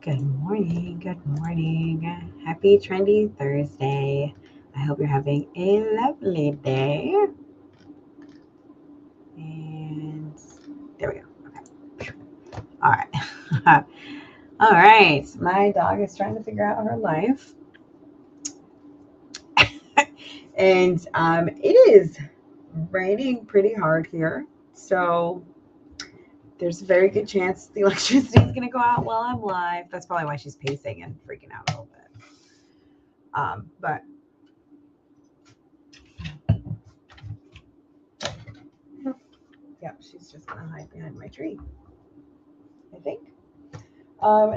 Good morning. Good morning. Happy Trendy Thursday. I hope you're having a lovely day. And there we go. Okay. All right. All right. My dog is trying to figure out her life. And it is raining pretty hard here. So there's a very good chance the electricity is going to go out while I'm live. That's probably why she's pacing and freaking out a little bit. But yeah, she's just going to hide behind my tree, I think.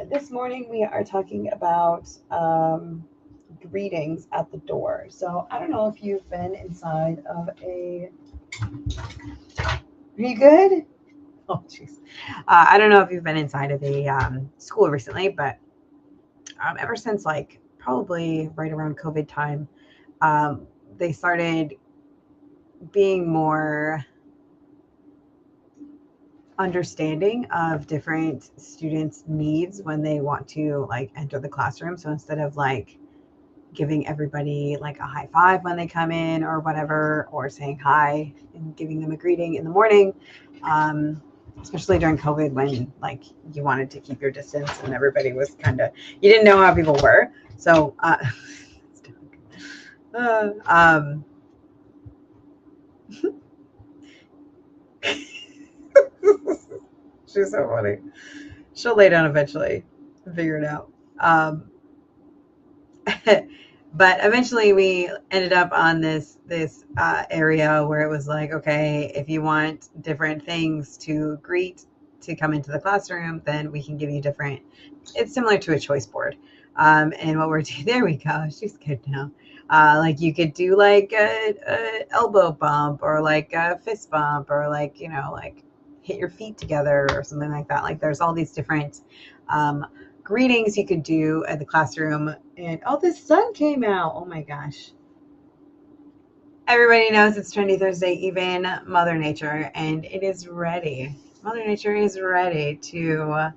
This morning we are talking about greetings at the door. So I don't know if you've been inside of a. Are you good? Oh, jeez. I don't know if you've been inside of a school recently, but ever since like probably right around COVID time, um, they started being more understanding of different students' needs when they want to like enter the classroom. So instead of like giving everybody like a high five when they come in or whatever, or saying hi and giving them a greeting in the morning, um, especially during COVID when like you wanted to keep your distance and everybody was kind of, you didn't know how people were. So, uh, um, she's so funny. She'll lay down eventually and figure it out. But eventually we ended up on this area where it was like, okay, if you want different things to greet to come into the classroom, then we can give you different. It's similar to a choice board. And what we're doing, there we go. She's good now. Like you could do like a elbow bump or like a fist bump or like, like hit your feet together or something like that. Like there's all these different um, greetings you could do at the classroom. And oh, the sun came out. Oh my gosh. Everybody knows it's Trendy Thursday, even Mother Nature, and it is ready. Mother Nature is ready to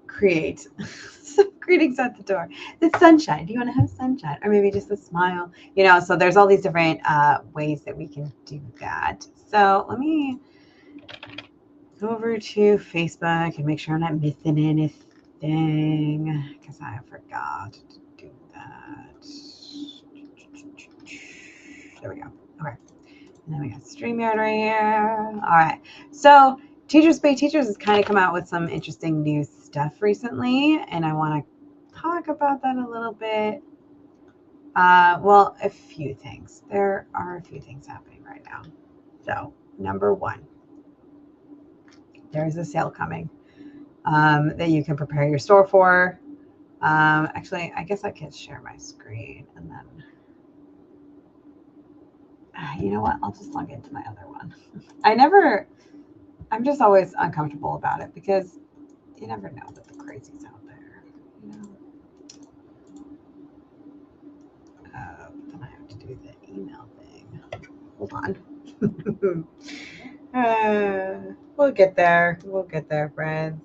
create some greetings at the door. The sunshine. Do you want to have sunshine? Or maybe just a smile? So there's all these different ways that we can do that. So let me go over to Facebook and make sure I'm not missing anything because I forgot to do that. There we go. Okay. And then we got StreamYard right here. All right. So Teachers Pay Teachers has kind of come out with some interesting new stuff recently, and I want to talk about that a little bit. Well, a few things. There are a few things happening right now. So, number one, there's a sale coming that you can prepare your store for. Actually, I guess I can share my screen and then, you know what? I'll just log into my other one. I'm just always uncomfortable about it because you never know what the crazy's out there. You know? But then I have to do the email thing. Hold on. We'll get there. We'll get there, friends.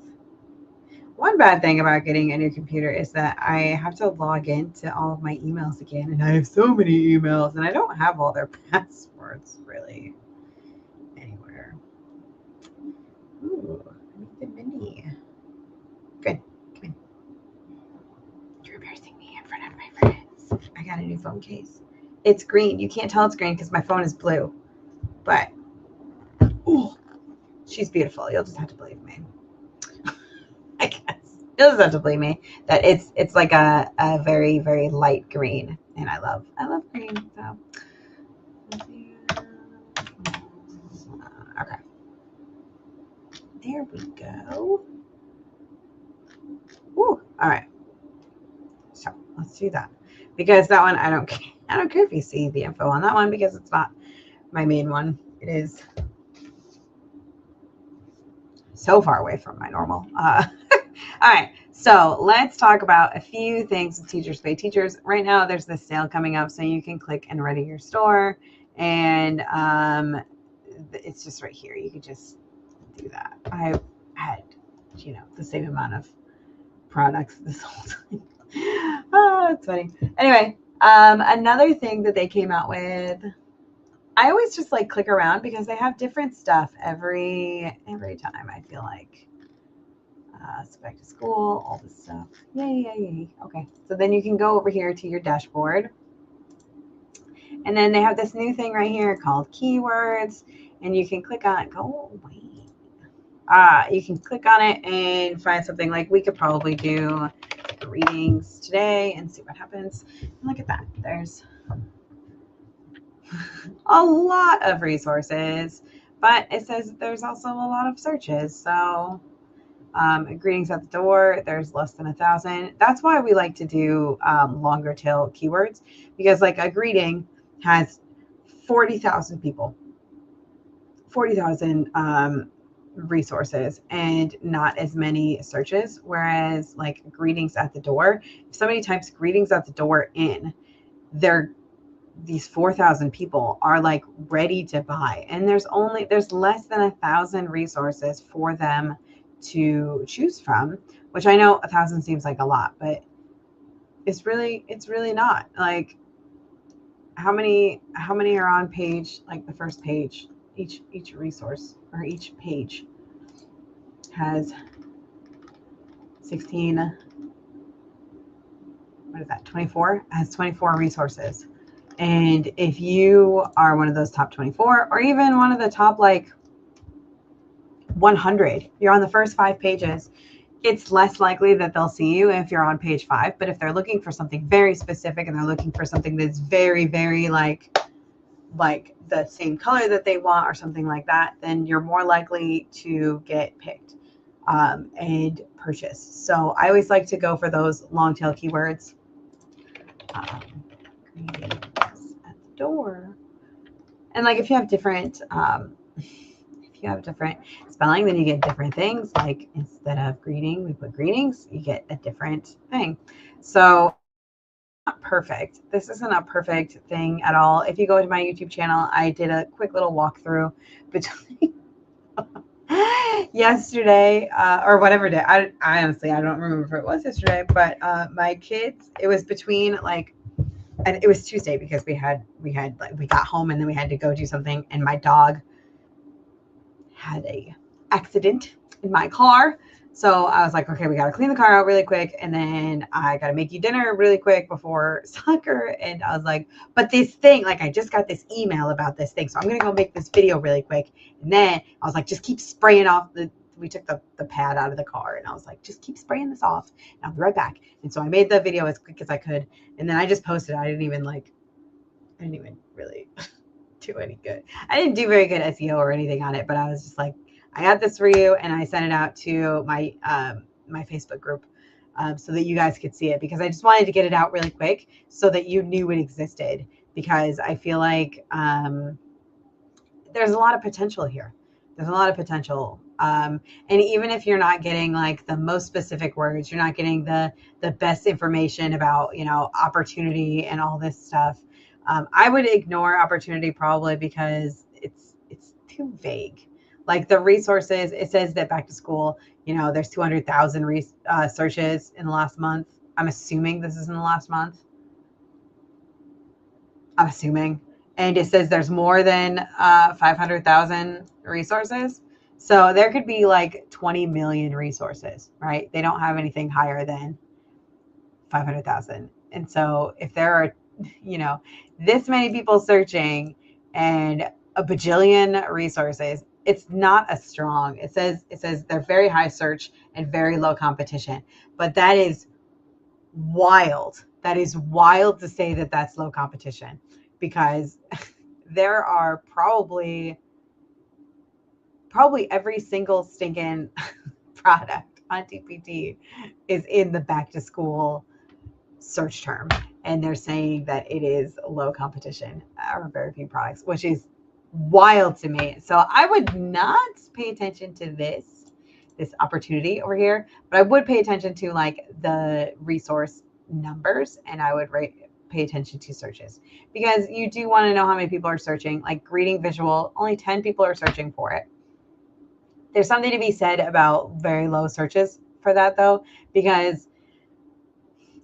One bad thing about getting a new computer is that I have to log into all of my emails again, and I have so many emails, and I don't have all their passwords really anywhere. Ooh, I need the mini. Good. Come in. You're embarrassing me in front of my friends. I got a new phone case. It's green. You can't tell it's green because my phone is blue. But ooh, she's beautiful. You'll just have to believe me. I guess. You'll just have to believe me that it's like a very, very light green. And I love green. So okay. There we go. Ooh, all right. So let's do that. Because that one I don't care if you see the info on that one because it's not my main one. It is so far away from my normal. All right, so let's talk about a few things with Teachers Pay Teachers. Right now, there's this sale coming up, so you can click and ready your store, and it's just right here. You could just do that. I had you know, the same amount of products this whole time. Oh, it's funny. Anyway, another thing that they came out with, I always just like click around because they have different stuff every time. I feel like so back to school, all this stuff. Yay, yay, yay. Okay, so then you can go over here to your dashboard, and then they have this new thing right here called keywords, and you can click on it. Go away. You can click on it and find something. Like we could probably do readings today and see what happens. And look at that. There's a lot of resources, but it says there's also a lot of searches. So greetings at the door, there's less than 1,000. That's why we like to do longer tail keywords, because like a greeting has 40,000 people, 40,000 resources and not as many searches. Whereas like greetings at the door, if somebody types greetings at the door in, these 4,000 people are like ready to buy, and there's less than 1,000 resources for them to choose from, which I know 1,000 seems like a lot, but it's really not. Like how many are on page, like the first page? Each resource or each page has 16, what is that, 24? Has 24 resources. And if you are one of those top 24, or even one of the top like 100, you're on the first 5 pages, it's less likely that they'll see you if you're on page 5. But if they're looking for something very specific and they're looking for something that's very, very like the same color that they want or something like that, then you're more likely to get picked and purchased. So I always like to go for those long tail keywords. Greetings at the door. And like if you have different spelling, then you get different things. Like instead of greeting, we put greetings, you get a different thing. So not perfect. This isn't a perfect thing at all. If you go to my YouTube channel, I did a quick little walkthrough between yesterday or whatever day. I honestly, I don't remember if it was yesterday, but my kids, it was between like, and it was Tuesday because we got home and then we had to go do something, and my dog had a accident in my car. So I was like, okay, we got to clean the car out really quick, and then I got to make you dinner really quick before soccer. And I was like, but this thing, like I just got this email about this thing, so I'm going to go make this video really quick. And then I was like, just keep spraying off we took the pad out of the car, and I was like, just keep spraying this off and I'll be right back. And so I made the video as quick as I could, and then I just posted it. I didn't even really do any good. I didn't do very good SEO or anything on it, but I was just like, I got this for you, and I sent it out to my my Facebook group so that you guys could see it, because I just wanted to get it out really quick so that you knew it existed, because I feel like there's a lot of potential here. There's a lot of potential. And even if you're not getting like the most specific words, you're not getting the best information about, you know, opportunity and all this stuff. I would ignore opportunity probably because it's too vague. Like the resources, it says that back to school, you know, there's 200,000 searches in the last month. I'm assuming this is in the last month. I'm assuming. And it says there's more than 500,000 resources. So there could be like 20 million resources, right? They don't have anything higher than 500,000. And so if there are, you know, this many people searching and a bajillion resources, it's not as strong. It says they're very high search and very low competition. But that is wild. That is wild to say that that's low competition, because there are probably every single stinking product on TpT is in the back to school search term, and they're saying that it is low competition or very few products, which is wild to me. So I would not pay attention to this opportunity over here, but I would pay attention to like the resource numbers, and I would pay attention to searches, because you do want to know how many people are searching. Like greeting visual, only 10 people are searching for it. There's something to be said about very low searches for that though, because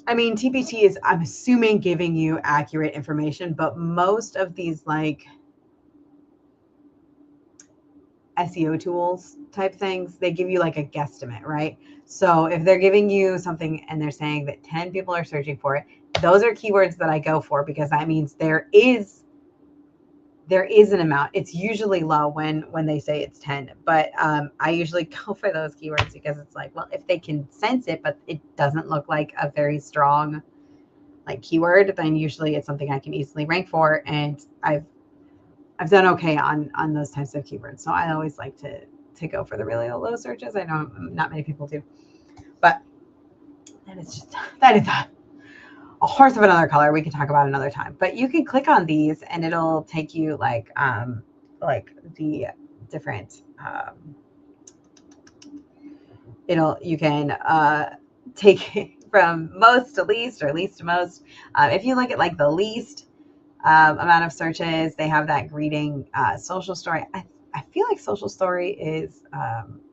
I mean, TpT is, I'm assuming, giving you accurate information, but most of these like SEO tools type things, they give you like a guesstimate, right? So if they're giving you something and they're saying that 10 people are searching for it, those are keywords that I go for, because that means there is an amount. It's usually low when they say it's 10, but I usually go for those keywords because it's like, well, if they can sense it, but it doesn't look like a very strong like keyword, then usually it's something I can easily rank for, and I've done okay on those types of keywords. So I always like to go for the really low searches. I know not many people do, but that is a horse of another color we can talk about another time. But you can click on these and it'll take you like the different you can take from most to least or least to most. If you look at like the least amount of searches, they have that greeting social story. I feel like social story is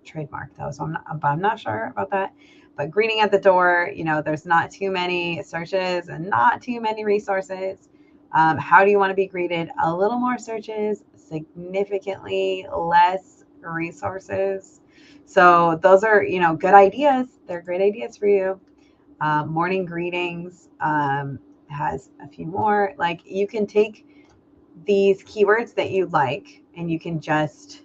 trademarked though, so I'm not sure about that. But greeting at the door, you know, there's not too many searches and not too many resources. How do you want to be greeted? A little more searches, significantly less resources. So those are, you know, good ideas. They're great ideas for you. Morning greetings has a few more. Like, you can take these keywords that you like and you can just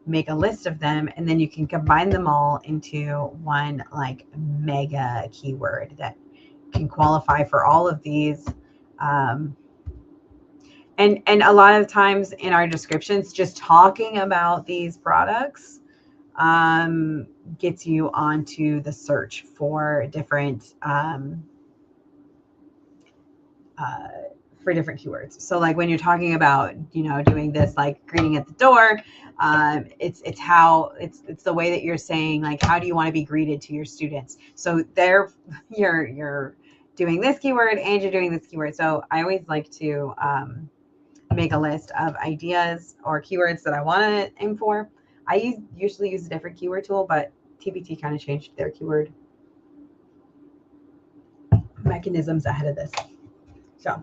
make a list of them, and then you can combine them all into one like mega keyword that can qualify for all of these. And a lot of times in our descriptions, just talking about these products gets you onto the search for different keywords. So like when you're talking about, you know, doing this like greeting at the door, it's the way that you're saying, like, how do you want to be greeted to your students? So there you're doing this keyword and you're doing this keyword. So I always like to make a list of ideas or keywords that I want to aim for. I usually use a different keyword tool, but TpT kind of changed their keyword mechanisms ahead of this. So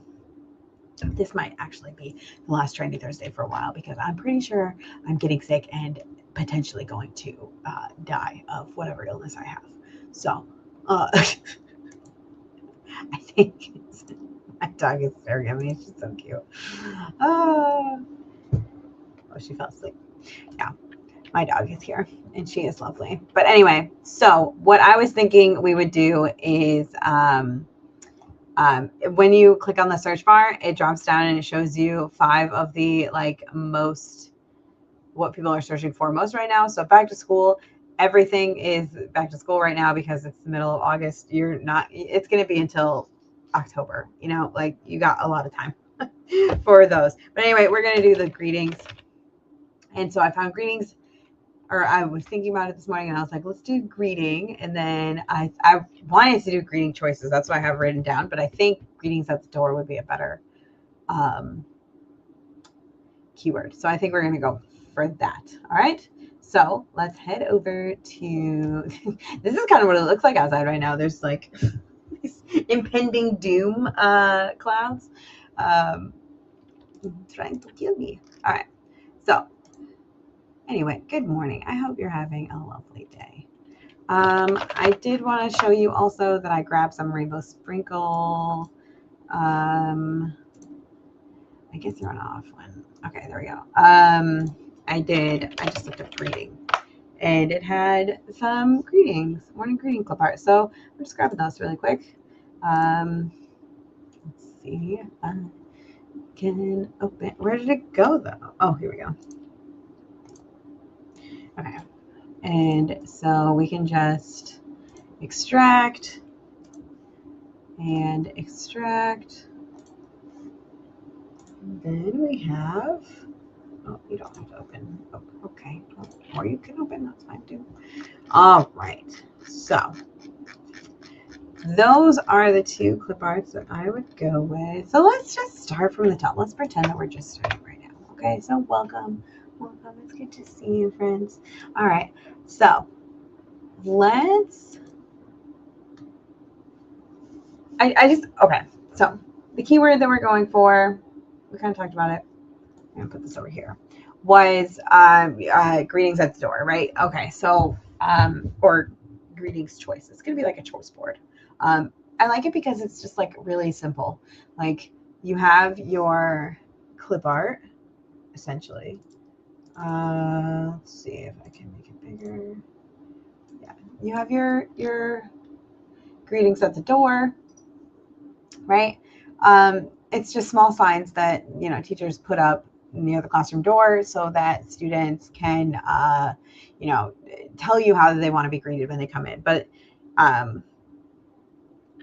this might actually be the last Trendy Thursday for a while, because I'm pretty sure I'm getting sick and potentially going to die of whatever illness I have. So I think my dog is staring at me. She's so cute. Oh, she fell asleep. Yeah, my dog is here and she is lovely. But anyway, so what I was thinking we would do is when you click on the search bar, it drops down and it shows you 5 of the like most, what people are searching for most right now. So back to school, everything is back to school right now because it's the middle of August. It's going to be until October, you know, like you got a lot of time for those. But anyway, we're going to do the greetings. And so I found greetings, or I was thinking about it this morning and I was like, let's do greeting. And then I wanted to do greeting choices. That's what I have written down. But I think greetings at the door would be a better keyword. So I think we're going to go for that. All right. So let's head over to, this is kind of what it looks like outside right now. There's like these impending doom clouds trying to kill me. All right. So anyway, good morning. I hope you're having a lovely day. I did want to show you also that I grabbed some rainbow sprinkle. I guess you're on off one. Okay, there we go. I just looked up greeting and it had some greetings, morning greeting clip art. So I'm just grabbing those really quick. Let's see if I can open. Where did it go though? Oh, here we go. Okay. And so we can just extract and extract. And then we have, oh, you don't have to open. Oh, okay. Or you can open, that's fine too. All right. So those are the 2 clip arts that I would go with. So let's just start from the top. Let's pretend that we're just starting right now. Okay. So welcome Welcome. It's good to see you, friends. All right. So okay. So the keyword that we're going for, we kind of talked about it. I'm going to put this over here, was greetings at the door, right? Okay. So, or greetings choice. It's going to be like a choice board. I like it because it's just like really simple. Like you have your clip art, essentially. Let's see if I can make it bigger. Yeah, you have your greetings at the door, right? It's just small signs that teachers put up near the classroom door so that students can tell you how they want to be greeted when they come in. But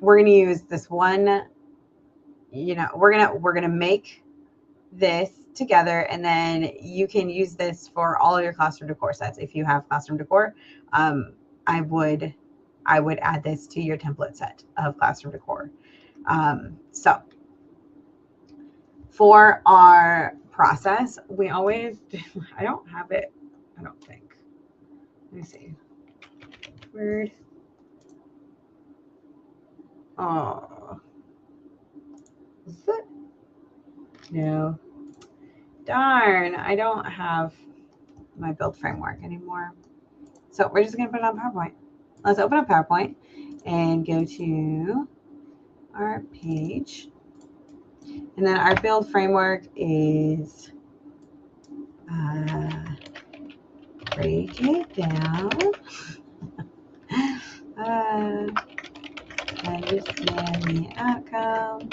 we're going to use this one. We're gonna make this together, and then you can use this for all of your classroom decor sets. If you have classroom decor, I would add this to your template set of classroom decor. So for our process, we always do, I don't have it, I don't think. Let me see. Word. Oh. Is it? No. Darn, I don't have my build framework anymore. So we're just going to put it on PowerPoint. Let's open up PowerPoint and go to our page. And then our build framework is break it down. Understand the outcome.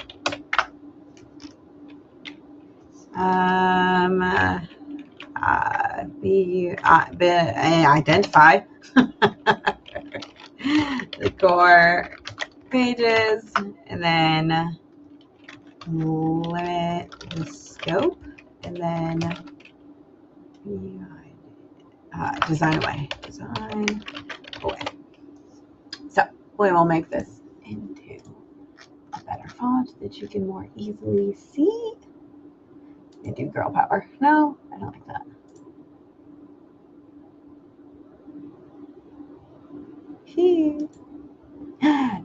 Identify the core pages, and then limit the scope, and then design away. So we will make this into a better font that you can more easily see. And do girl power. No, I don't like that.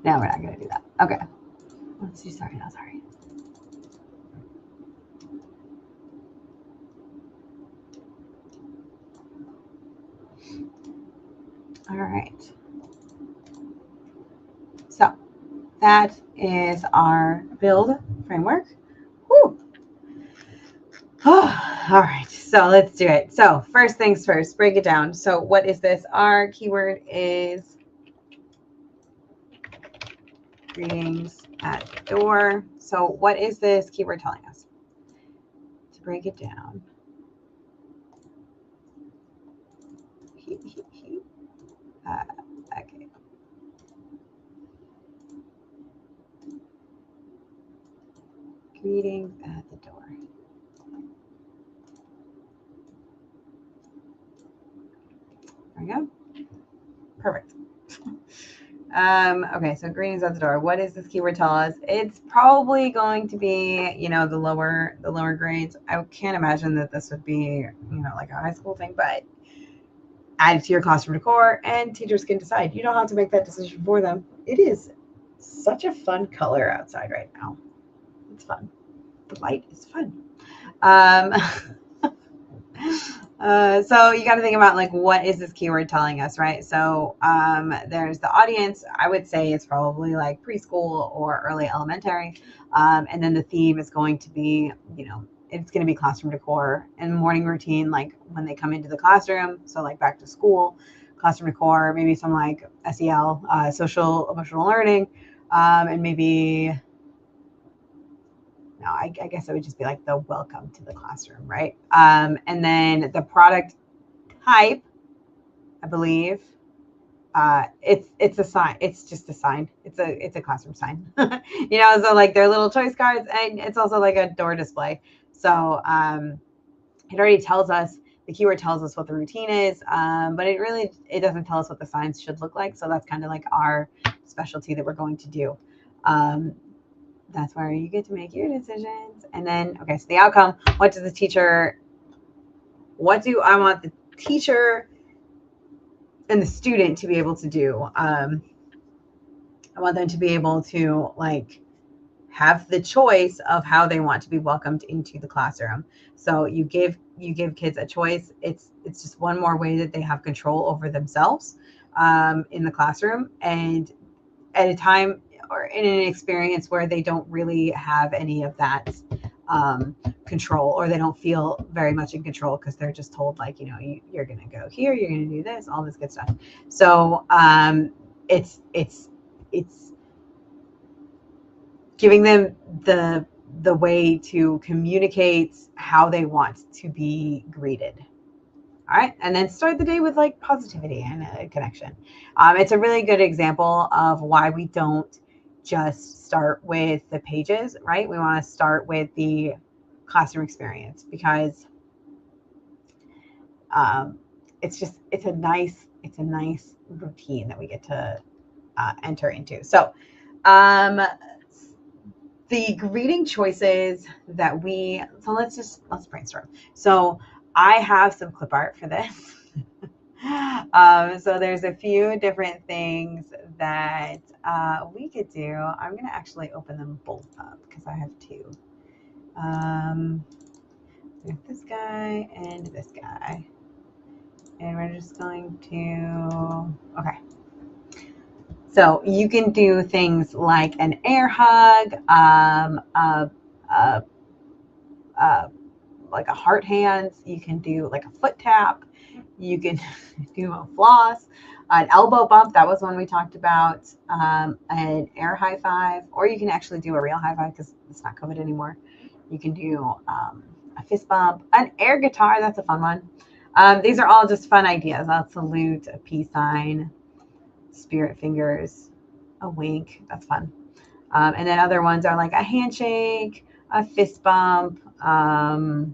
No, we're not going to do that. Okay. Let's do sorry, not sorry. All right. So that is our build framework. Whew. Oh, all right, so let's do it. So first things first, break it down. So what is this? Our keyword is greetings at the door. So what is this keyword telling us? To break it down. Okay. Greetings at the door. There we go. Perfect. Okay, so greetings at the door. What does this keyword tell us? It's probably going to be, the lower grades. I can't imagine that this would be, like a high school thing, but add it to your classroom decor and teachers can decide. You don't have to make that decision for them. It is such a fun color outside right now. It's fun. The light is fun. So you got to think about like, what is this keyword telling us, right? So there's the audience. I would say it's probably like preschool or early elementary. And then the theme is going to be, it's going to be classroom decor and morning routine, like when they come into the classroom. So like back to school, classroom decor, maybe some like SEL, social emotional learning, and maybe, no, I guess it would just be like the welcome to the classroom, right? And then the product type, I believe, it's a sign. It's just a sign. It's a classroom sign. So like they're little choice cards, and it's also like a door display. So it already tells us, the keyword tells us what the routine is, but it doesn't tell us what the signs should look like. So that's kind of like our specialty that we're going to do. That's where you get to make your decisions. And then, okay, so the outcome, what does the teacher what do I want the teacher and the student to be able to do? I want them to be able to like have the choice of how they want to be welcomed into the classroom. So you give kids a choice. It's just one more way that they have control over themselves in the classroom, and at a time or in an experience where they don't really have any of that control, or they don't feel very much in control because they're just told like, you know, you're going to go here, you're going to do this, all this good stuff. So it's giving them the way to communicate how they want to be greeted. All right, and then start the day with like positivity and a connection. It's a really good example of why we don't just start with the pages, right? We want to start with the classroom experience, because it's a nice routine that we get to enter into. So the greeting choices that let's brainstorm. So I have some clip art for this. So there's a few different things that we could do. I'm going to actually open them both up because I have two. This guy and this guy. And we're just going to, okay. So you can do things like an air hug, like a heart hands. You can do like a foot tap. You can do a floss, an elbow bump. That was one we talked about. An air high five, or you can actually do a real high five because it's not COVID anymore. You can do a fist bump, an air guitar. That's a fun one. These are all just fun ideas. A salute, a peace sign, spirit fingers, a wink. That's fun. And then other ones are like a handshake, a fist bump, or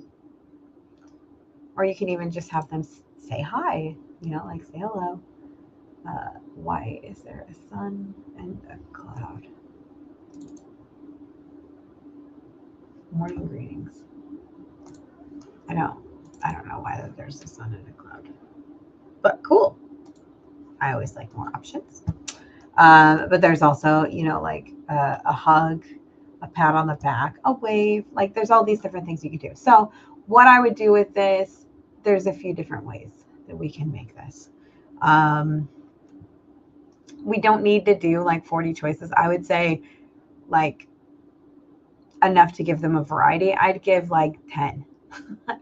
you can even just have them say hi, you know, like say hello. Why is there a sun and a cloud? Morning greetings. I don't know why there's a sun and a cloud, but cool. I always like more options. But there's also, you know, like a hug, a pat on the back, a wave. Like there's all these different things you could do. So what I would do with this, there's a few different ways that we can make this. We don't need to do like 40 choices. I would say like enough to give them a variety. I'd give like 10.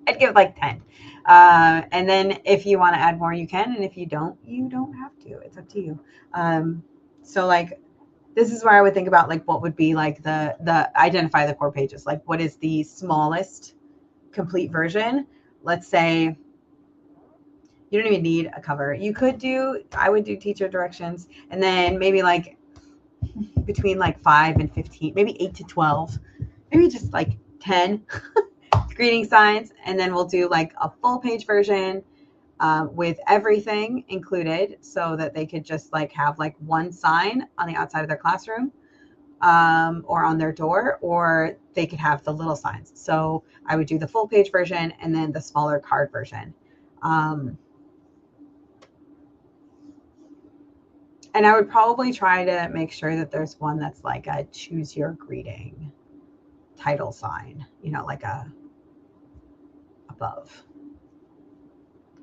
I'd give like 10. And then if you want to add more, you can. And if you don't have to. It's up to you. So like, this is where I would think about like what would be like the identify the core pages. Like what is the smallest complete version? Let's say you don't even need a cover. I would do teacher directions, and then maybe like between like 5 and 15, maybe 8 to 12, maybe just like 10 greeting signs. And then we'll do like a full page version with everything included, so that they could just like have like one sign on the outside of their classroom or on their door, or they could have the little signs. So I would do the full page version and then the smaller card version. And I would probably try to make sure that there's one that's like a choose your greeting title sign, you know, like a above.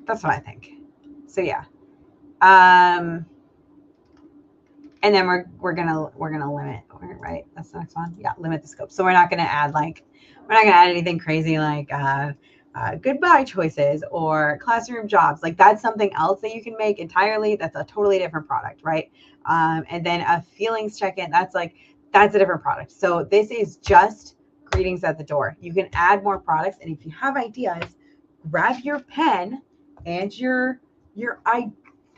That's what I think. So yeah. And then we're gonna limit, right? That's the next one. Yeah, limit the scope. So we're not gonna add anything crazy like goodbye choices or classroom jobs. Like that's something else that you can make entirely. That's a totally different product, right? And then a feelings check-in, that's a different product. So this is just greetings at the door. You can add more products, and if you have ideas, grab your pen and your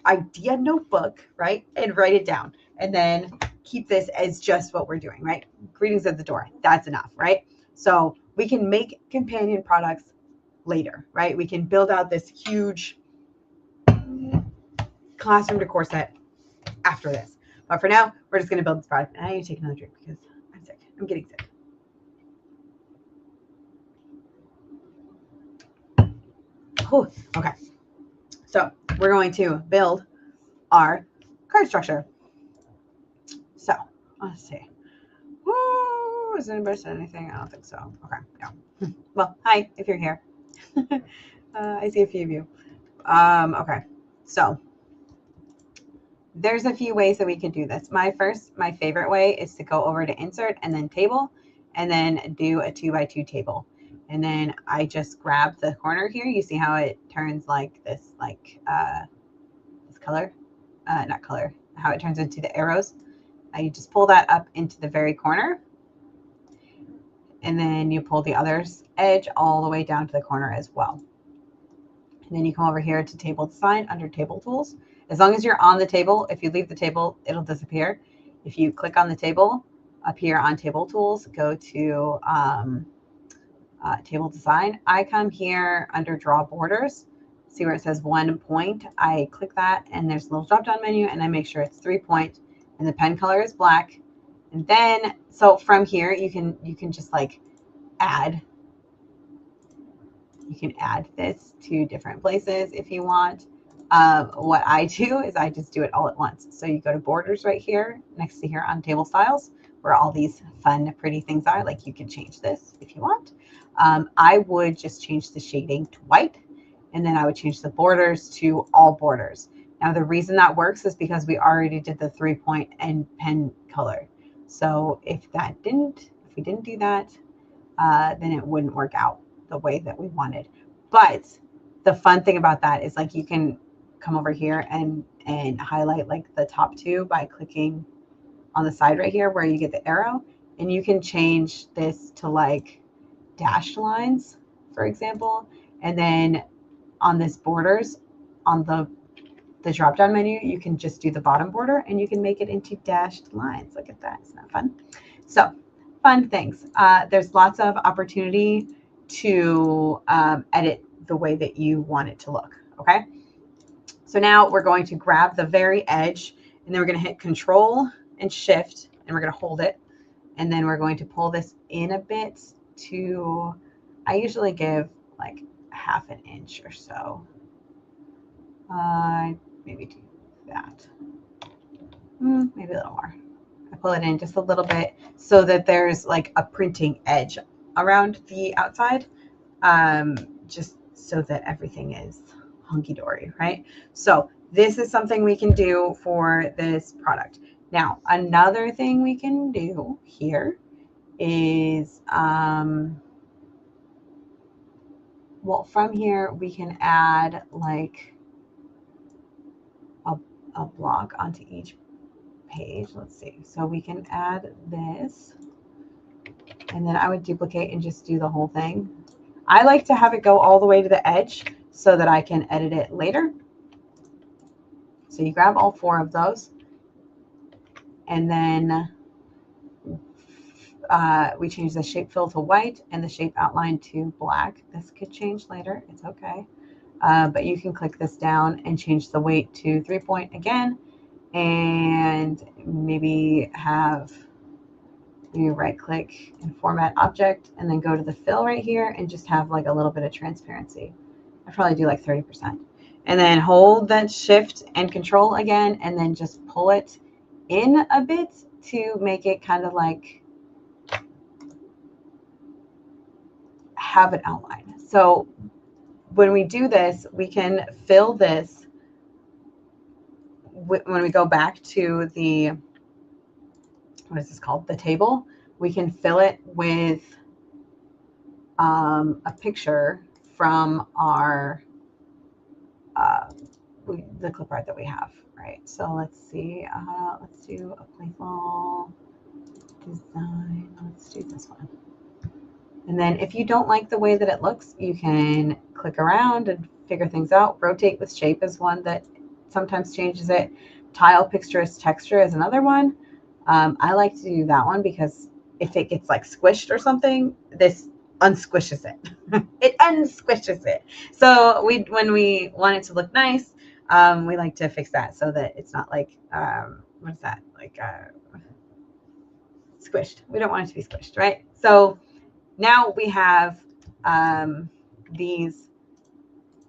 idea notebook, right? And write it down. And then keep this as just what we're doing, right? Greetings at the door. That's enough, right? So we can make companion products later, right? We can build out this huge classroom decor set after this. But for now, we're just going to build this product. And I need to take another drink because I'm sick. I'm getting sick. Oh, okay. So we're going to build our card structure. So let's see. Woo, has anybody said anything? I don't think so. Okay, yeah. Well, hi, if you're here. I see a few of you. Okay, so there's a few ways that we can do this. My favorite way is to go over to insert and then table, and then do a 2x2 table. And then I just grab the corner here. You see how it turns like this, like this color, not color, how it turns into the arrows. You just pull that up into the very corner, and then you pull the other edge all the way down to the corner as well. And then you come over here to table design under table tools. As long as you're on the table, if you leave the table, it'll disappear. If you click on the table up here on table tools, go to table design. I come here under draw borders. See where it says 1 point. I click that, and there's a little drop down menu, and I make sure it's 3 point, and the pen color is black. And then, so from here, you can just like add. You can add this to different places if you want. What I do is I just do it all at once. So you go to borders right here, next to here on table styles, where all these fun, pretty things are. Like you can change this if you want. I would just change the shading to white, and then I would change the borders to all borders. Now, the reason that works is because we already did the 3 point and pen color. So if we didn't do that, then it wouldn't work out the way that we wanted. But the fun thing about that is like you can come over here and highlight like the top two by clicking on the side right here where you get the arrow, and you can change this to like dashed lines, for example. And then on this borders, on the drop down menu, you can just do the bottom border and you can make it into dashed lines. Look at that. Isn't that fun? So fun things. There's lots of opportunity to edit the way that you want it to look. Okay. So now we're going to grab the very edge, and then we're going to hit Control and Shift, and we're going to hold it. And then we're going to pull this in a bit to, I usually give like 1/2 inch or so. Maybe do that. Maybe a little more. I pull it in just a little bit so that there's like a printing edge around the outside, just so that everything is hunky-dory, right? So this is something we can do for this product. Now, another thing we can do here is, well, from here we can add like a block onto each page. Let's see. So we can add this, and then I would duplicate and just do the whole thing. I like to have it go all the way to the edge so that I can edit it later. So you grab all 4 of those, and then we change the shape fill to white and the shape outline to black. This could change later. It's okay. But you can click this down and change the weight to 3 point again, and maybe have you right click and format object, and then go to the fill right here and just have like a little bit of transparency. I probably do like 30%. And then hold that shift and control again, and then just pull it in a bit to make it kind of like have an outline. So when we do this, we can fill this when we go back to the, what is this called? The table. We can fill it with a picture from our the clip art that we have, right? So let's see. Let's do a playful design. Let's do this one. And then if you don't like the way that it looks, you can click around and figure things out. Rotate with shape is one that sometimes changes it. Tile pictures texture is another one. I like to do that one because if it gets like squished or something, this unsquishes it. It unsquishes it. So when we want it to look nice, we like to fix that so that it's not like, what is that? Like squished. We don't want it to be squished, right? So now we have these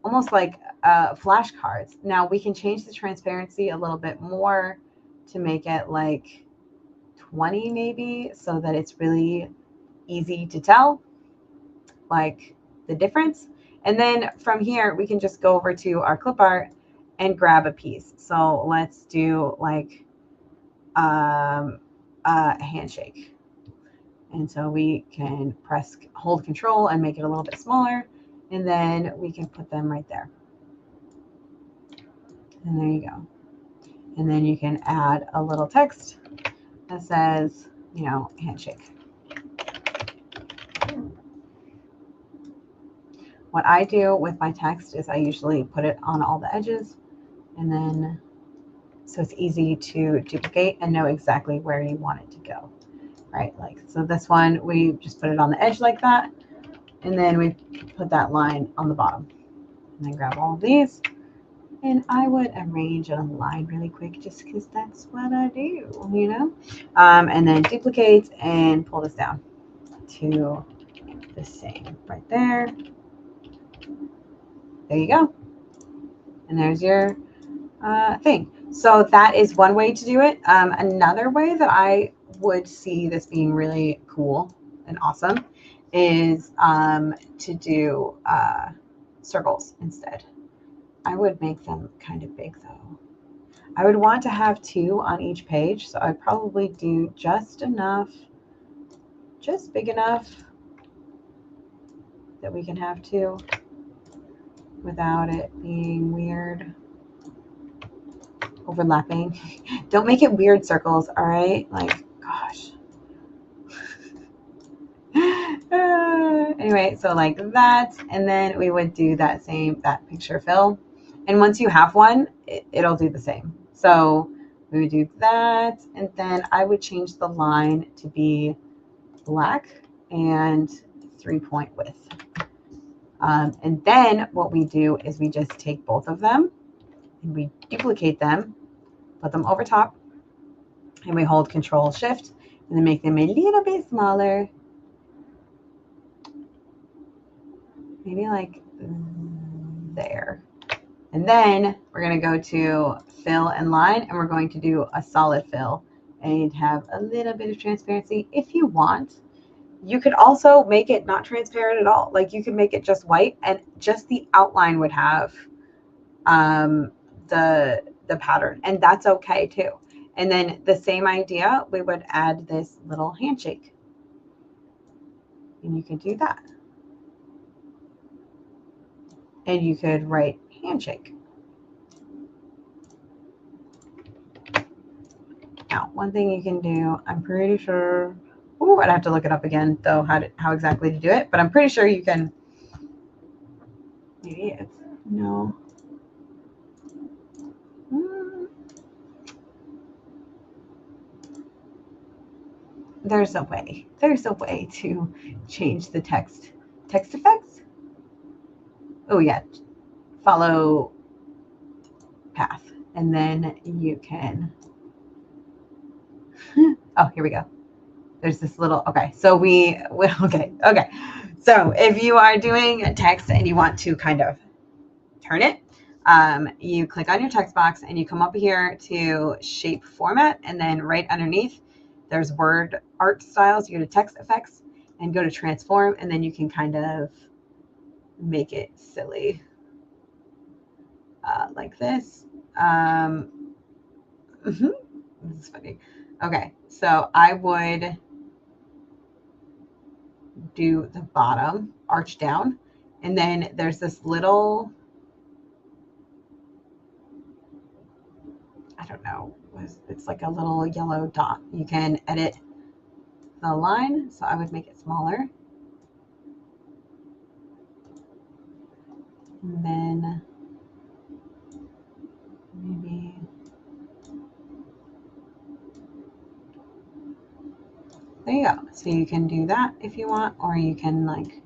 almost like flashcards. Now we can change the transparency a little bit more to make it like 20 maybe, so that it's really easy to tell like the difference. And then from here, we can just go over to our clip art and grab a piece. So let's do like a handshake. And so we can hold control and make it a little bit smaller. And then we can put them right there. And there you go. And then you can add a little text that says, you know, handshake. What I do with my text is I usually put it on all the edges, and then so it's easy to duplicate and know exactly where you want it to go, right? Like, so this one, we just put it on the edge like that, and then we put that line on the bottom, and then grab all of these, and I would arrange a line really quick just because that's what I do, you know? And then duplicate and pull this down to the same right there. There you go. And there's your thing. So that is one way to do it. Another way that I would see this being really cool and awesome is to do circles instead. I would make them kind of big though. I would want to have 2 on each page, so I'd probably do just enough, just big enough that we can have 2 without it being weird. Overlapping. Don't make it weird circles, all right? Like, gosh. Anyway, so like that, and then we would do that picture fill. And once you have one, it'll do the same. So we would do that, and then I would change the line to be black and 3-point width. And then what we do is we just take both of them and we duplicate them, put them over top, and we hold Control Shift and then make them a little bit smaller. Maybe like there. And then we're going to go to fill and line, and we're going to do a solid fill and have a little bit of transparency if you want. You could also make it not transparent at all. Like, you could make it just white, and just the outline would have the pattern, and that's okay too. And then the same idea, we would add this little handshake, and you could do that. And you could write handshake. Now, one thing you can do, I'm pretty sure, ooh, I'd have to look it up again though, how exactly to do it, but I'm pretty sure you can, maybe it's, no. There's a way to change the text effects. Oh yeah, follow path, and then you can, oh, here we go. There's this little, okay, so okay. So if you are doing a text and you want to kind of turn it, you click on your text box and you come up here to shape format, and then right underneath there's word art styles. You go to text effects and go to transform, and then you can kind of make it silly like this. This is funny. Okay, so I would do the bottom arch down, and then there's this little, I don't know, it's like a little yellow dot. You can edit the line, so I would make it smaller, and then maybe there you go. So you can do that if you want, or you can like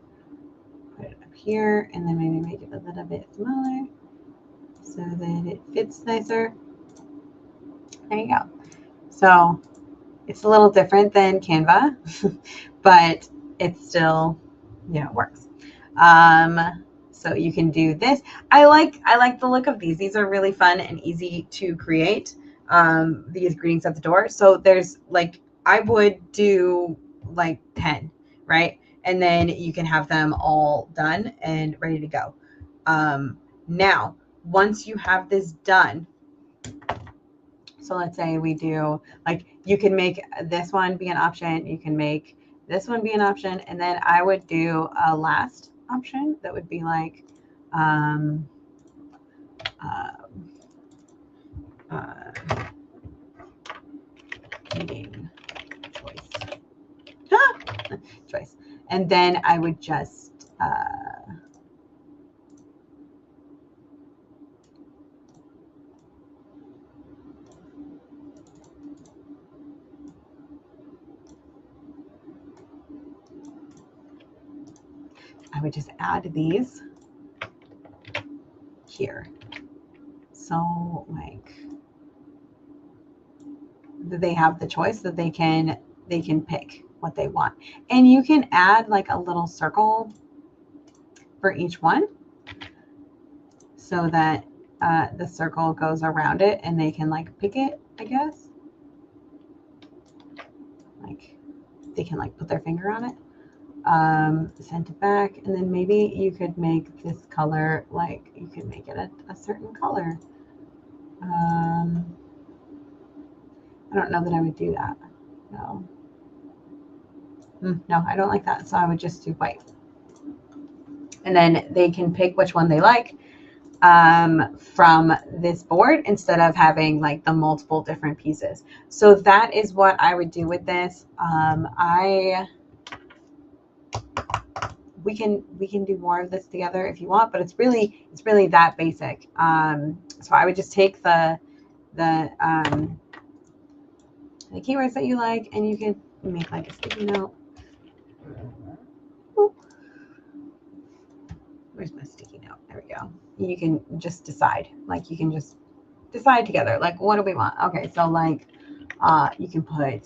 put it up here and then maybe make it a little bit smaller so that it fits nicer. There you go. So it's a little different than Canva, but it still, you know, works. So you can do this. I like the look of these. These are really fun and easy to create. These greetings at the door. So there's like, I would do like 10, right? And then you can have them all done and ready to go. Now, once you have this done, so let's say we do, like, you can make this one be an option. You can make this one be an option. And then I would do a last option that would be like, meeting choice. Choice. And then I would just, add these here. So like, they have the choice that they can pick what they want. And you can add like a little circle for each one so that the circle goes around it and they can like pick it, I guess. Like they can like put their finger on it. Send it back, and then maybe you could make this color, like you could make it a certain color. I don't know that I would do that. No. No, I don't like that. So I would just do white. And then they can pick which one they like from this board instead of having like the multiple different pieces. So that is what I would do with this. We can do more of this together if you want, but it's really that basic. So I would just take the keywords that you like, and you can make like a sticky note. Ooh. Where's my sticky note? There we go. You can just decide. Like you can just decide together. Like, what do we want? Okay, so like you can put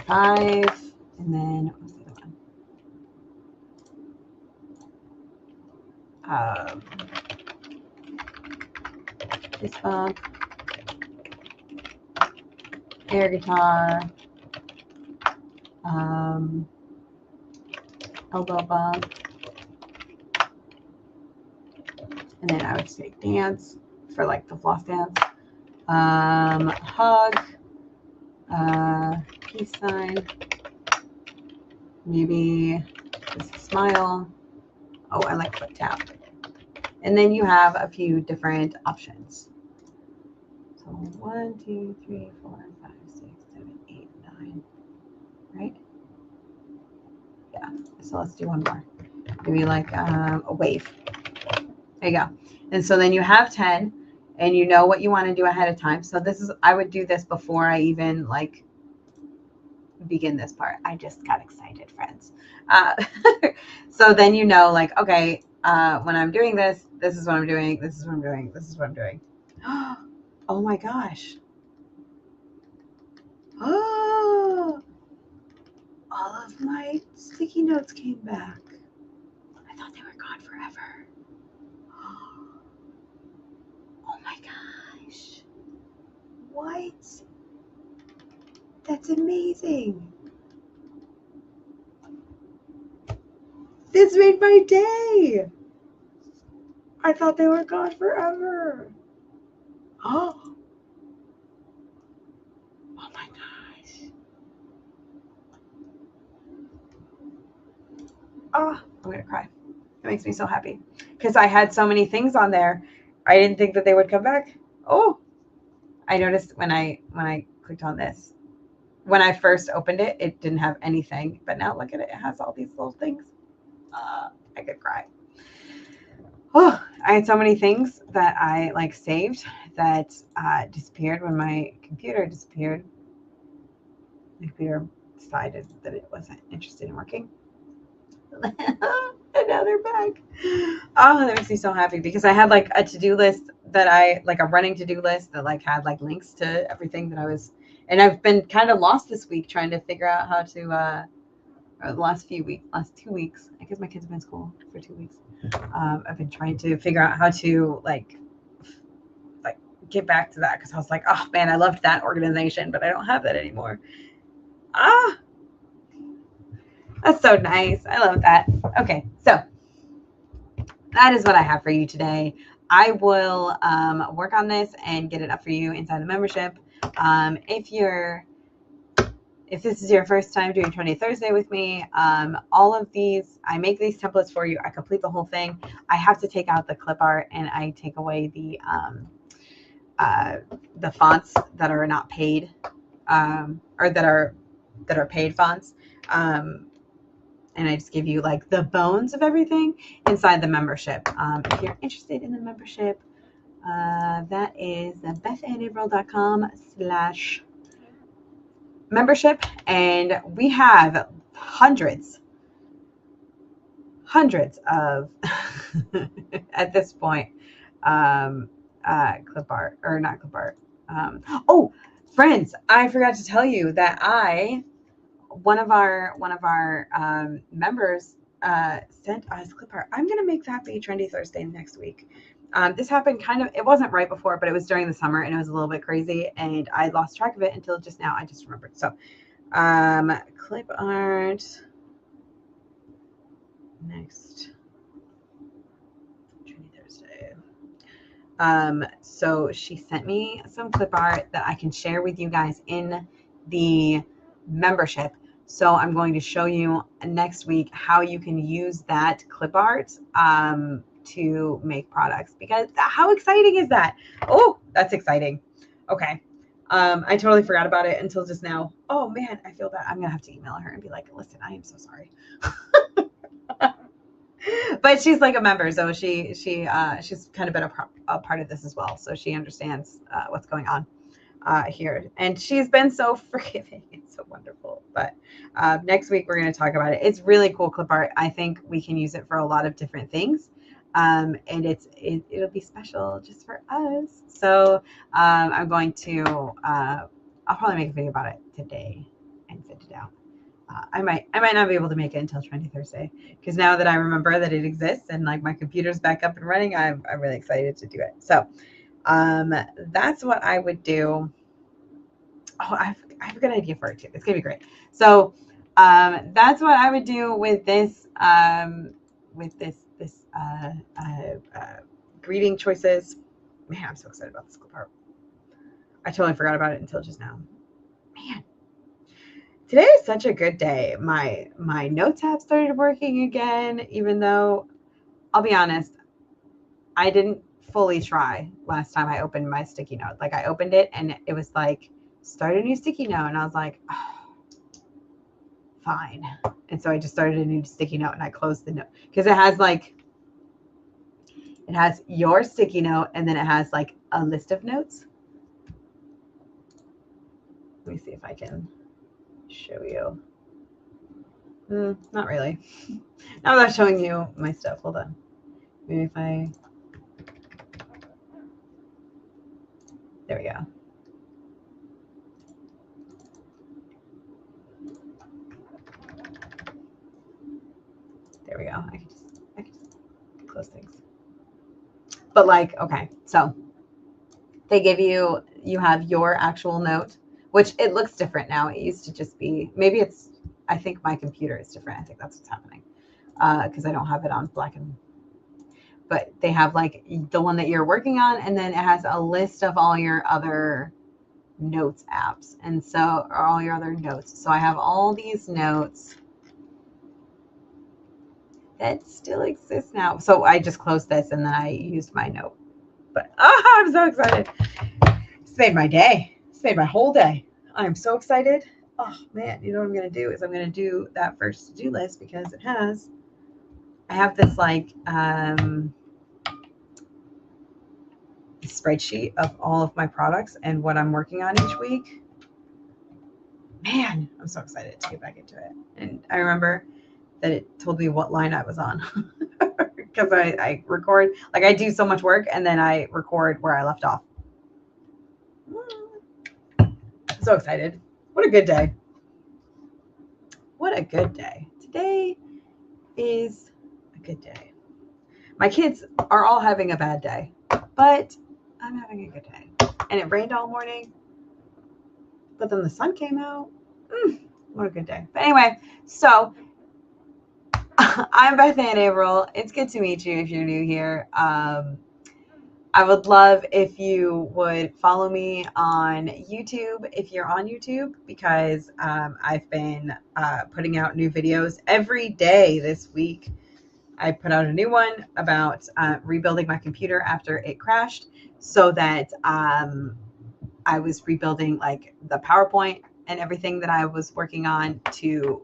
5, and then what was the other one? This book, air guitar, elbow bump, and then I would say dance for like the floss dance, hug, peace sign, maybe just a smile. Oh, I like foot tap. And then you have a few different options. So 1, 2, 3, 4, 5, 6, 7, 8, 9, right? Yeah. So let's do one more. Maybe like a wave. There you go. And so then you have 10, and you know what you want to do ahead of time. So this is, I would do this before I even like begin this part. I just got excited, friends. So then you know, like, okay, when I'm doing this, this is what I'm doing. This is what I'm doing. This is what I'm doing. Oh my gosh. Oh, all of my sticky notes came back. I thought they were gone forever. Oh my gosh. What? That's amazing. This made my day. I thought they were gone forever. Oh my gosh. Oh, I'm gonna cry. It makes me so happy because I had so many things on there. I didn't think that they would come back. Oh, I noticed when I clicked on this, when I first opened it, it didn't have anything, but now look at it. It has all these little things. I could cry. Oh, I had so many things that I like saved that disappeared when my computer disappeared. My computer decided that it wasn't interested in working. And now they're back. Oh, that makes me so happy because I had like a to-do list that I like, a running to-do list that like had like links to everything that I was, and I've been kind of lost this week trying to figure out how to or the last few weeks, last 2 weeks, I guess my kids have been in school for 2 weeks. I've been trying to figure out how to like get back to that because I was like, oh man, I loved that organization, but I don't have that anymore. Ah, that's so nice. I love that. Okay, so that is what I have for you today. I will work on this and get it up for you inside the membership. If this is your first time doing Trendy Thursday with me, all of these, I make these templates for you. I complete the whole thing. I have to take out the clip art and I take away the fonts that are not paid, or that are paid fonts. And I just give you like the bones of everything inside the membership. If you're interested in the membership, that is bethandavril.com/membership. And we have hundreds of, at this point, clip art, or not clip art. Oh, friends, I forgot to tell you that one of our members sent us clip art. I'm gonna make that be Trendy Thursday next week. This happened it wasn't right before, but it was during the summer and it was a little bit crazy and I lost track of it until just now. I just remembered. So clip art next Trendy Thursday. So she sent me some clip art that I can share with you guys in the membership. So I'm going to show you next week how you can use that clip art to make products, because how exciting is that? Oh, that's exciting. Okay. I totally forgot about it until just now. Oh man, I feel bad. I'm gonna have to email her and be like, listen, I am so sorry. But she's like a member, so she's kind of been a part of this as well, so she understands what's going on here, and she's been so forgiving. It's so wonderful. But next week we're going to talk about it. It's really cool clip art. I think we can use it for a lot of different things, and it'll be special just for us. So I'm going to I'll probably make a video about it today and send it out. I might not be able to make it until Trendy Thursday, because now that I remember that it exists and like my computer's back up and running, I'm really excited to do it. So that's what I would do. Oh, I have a good idea for it too. It's gonna be great. So that's what I would do with this greeting choices. Man, I'm so excited about this clip art. I totally forgot about it until just now. Man, today is such a good day. My notes app started working again, even though I'll be honest, I didn't fully try last time I opened my sticky note. Like I opened it and it was like, start a new sticky note. And I was like, oh, fine. And so I just started a new sticky note and I closed the note, because it has your sticky note and then it has like a list of notes. Let me see if I can show you. Not really. Now I'm not showing you my stuff. Hold on. Maybe if I, there we go. There we go. I can just close things. But like, okay, so they give you have your actual note, which it looks different now. It used to just be, maybe it's, I think my computer is different. I think that's what's happening, because I don't have it on black and, but they have like the one that you're working on, and then it has a list of all your other notes apps, and so, or all your other notes. So I have all these notes that still exist now. So I just closed this and then I used my note. But I'm so excited. It's made my day. It's made my whole day. I'm so excited. Oh man, you know what I'm gonna do is I'm gonna do that first to-do list, because I have this like spreadsheet of all of my products and what I'm working on each week. Man, I'm so excited to get back into it. And I remember that it told me what line I was on, because I record, like I do so much work and then I record where I left off. I'm so excited. What a good day. What a good day. today is a good day. My kids are all having a bad day, but I'm having a good day. And it rained all morning, but then the sun came out. What a good day. But anyway, so I'm Beth Ann Averill. It's good to meet you if you're new here. I would love if you would follow me on YouTube if you're on YouTube, because I've been putting out new videos every day this week. I put out a new one about rebuilding my computer after it crashed, so that I was rebuilding like the PowerPoint and everything that I was working on to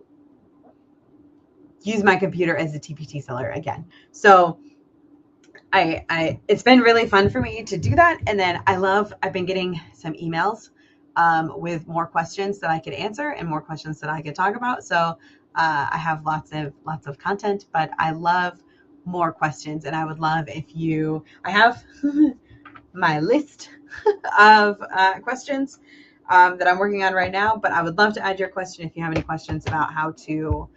use my computer as a TpT seller again. So it's been really fun for me to do that. And then I've been getting some emails with more questions that I could answer and more questions that I could talk about. So I have lots of content, but I love more questions. And I would love if I have my list of questions that I'm working on right now, but I would love to add your question if you have any questions about how to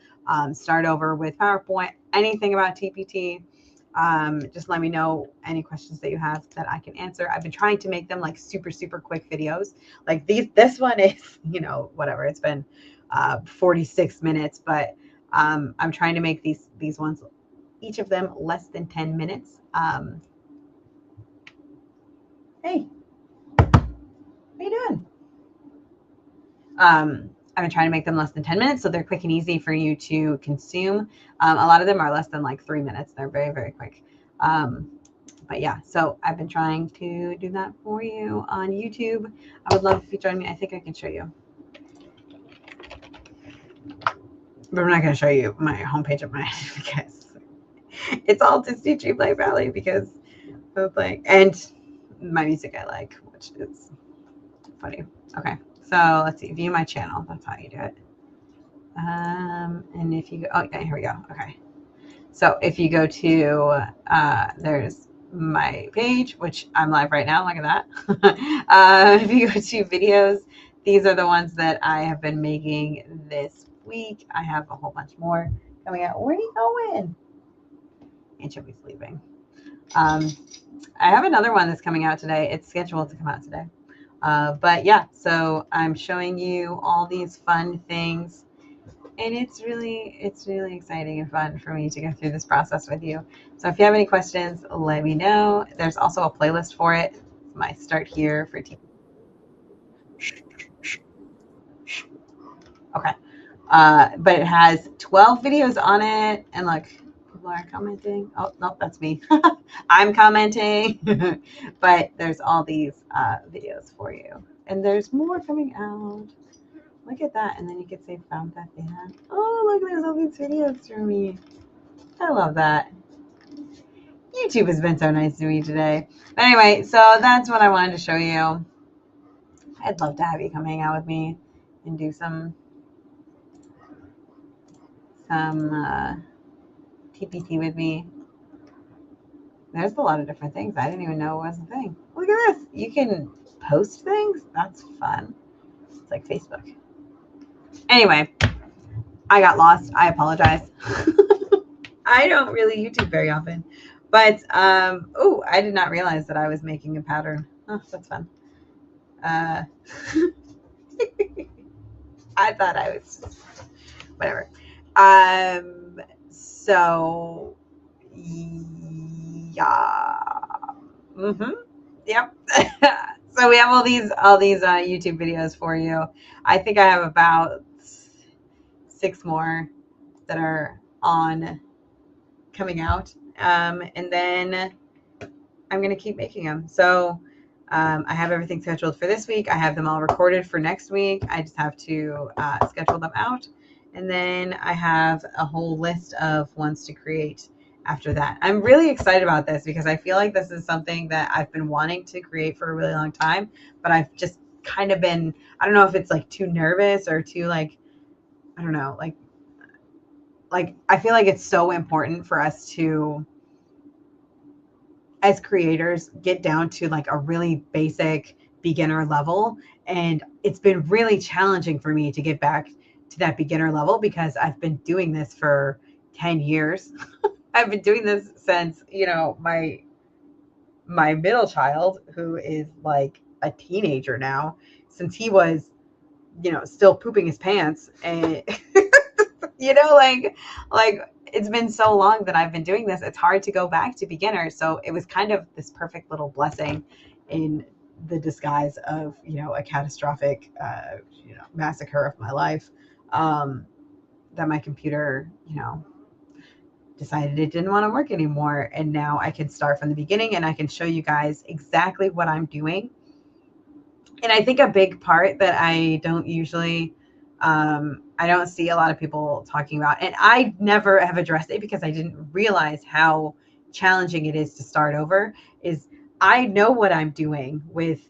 start over with PowerPoint, anything about TpT. Just let me know any questions that you have that I can answer. I've been trying to make them like super, super quick videos. Like this one is, whatever. It's been 46 minutes, but I'm trying to make these ones, each of them less than 10 minutes. Hey, how you doing? I've been trying to make them less than 10 minutes, so they're quick and easy for you to consume. A lot of them are less than like 3 minutes. They're very, very quick. But yeah, so I've been trying to do that for you on YouTube. I would love if you join me. I think I can show you. But I'm not going to show you my homepage of mine because it's all Disney Dream Light Valley, because of like, and my music I like, which is funny. Okay. So let's see, view my channel. That's how you do it. And if you go, oh yeah, here we go. Okay. So if you go to, there's my page, which I'm live right now. Look at that. If you go to videos, these are the ones that I have been making this week. I have a whole bunch more coming out. Where are you going? And she'll be sleeping. I have another one that's coming out today. It's scheduled to come out today. But yeah, so I'm showing you all these fun things, and it's really exciting and fun for me to go through this process with you. So if you have any questions, let me know. There's also a playlist for it. My start here for TpT. Okay. But it has 12 videos on it, and look, people are commenting. Oh, no, that's me. I'm commenting. But there's all these videos for you. And there's more coming out. Look at that. And then you can say found that data. Oh, look, there's all these videos for me. I love that. YouTube has been so nice to me today. But anyway, so that's what I wanted to show you. I'd love to have you come hang out with me and do some TpT with me. There's a lot of different things I didn't even know was a thing. Look at this. You can post things. That's fun. It's like Facebook. Anyway, I got lost. I apologize. I don't really YouTube very often. But, oh, I did not realize that I was making a pattern. Oh, that's fun. I thought I was just, whatever. So, yeah. Yep. So we have all these YouTube videos for you. I think I have about 6 more that are coming out, and then I'm gonna keep making them. So I have everything scheduled for this week. I have them all recorded for next week. I just have to schedule them out, and then I have a whole list of ones to create after that. I'm really excited about this because I feel like this is something that I've been wanting to create for a really long time, but I've just kind of been, I don't know if it's like too nervous or too like, I don't know, like I feel like it's so important for us to, as creators, get down to like a really basic beginner level. And it's been really challenging for me to get back to that beginner level because I've been doing this for 10 years. I've been doing this since, my middle child, who is like a teenager now, since he was, still pooping his pants. And like it's been so long that I've been doing this, it's hard to go back to beginner. So it was kind of this perfect little blessing in the disguise of, a catastrophic, massacre of my life, that my computer, decided it didn't want to work anymore. And now I can start from the beginning and I can show you guys exactly what I'm doing. And I think a big part that I don't usually, I don't see a lot of people talking about, and I never have addressed it because I didn't realize how challenging it is to start over, is I know what I'm doing with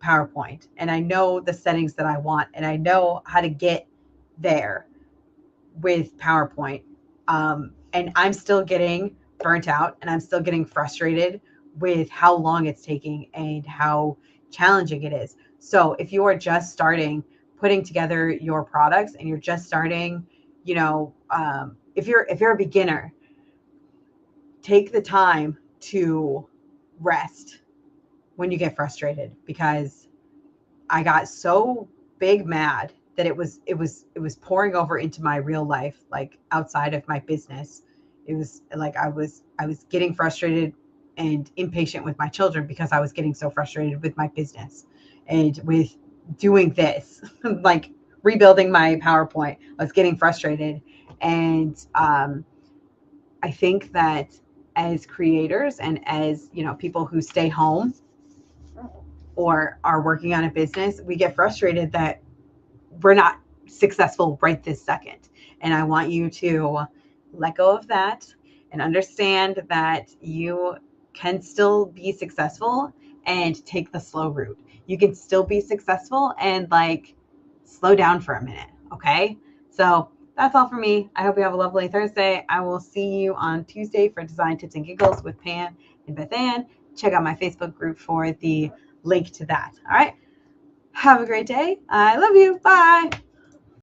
PowerPoint and I know the settings that I want and I know how to get there with PowerPoint. And I'm still getting burnt out and I'm still getting frustrated with how long it's taking and how challenging it is. So if you are just starting putting together your products and you're just starting, if you're a beginner, take the time to rest when you get frustrated, because I got so big mad that it was pouring over into my real life, like outside of my business. It was like I was getting frustrated and impatient with my children because I was getting so frustrated with my business and with doing this, like rebuilding my PowerPoint. I was getting frustrated, and I think that as creators and as people who stay home or are working on a business, we get frustrated that we're not successful right this second. And I want you to let go of that and understand that you can still be successful and take the slow route. You can still be successful and slow down for a minute. Okay. So that's all for me. I hope you have a lovely Thursday. I will see you on Tuesday for Design Tips and Giggles with Pam and Beth Ann. Check out my Facebook group for the link to that. All right. Have a great day. I love you. Bye.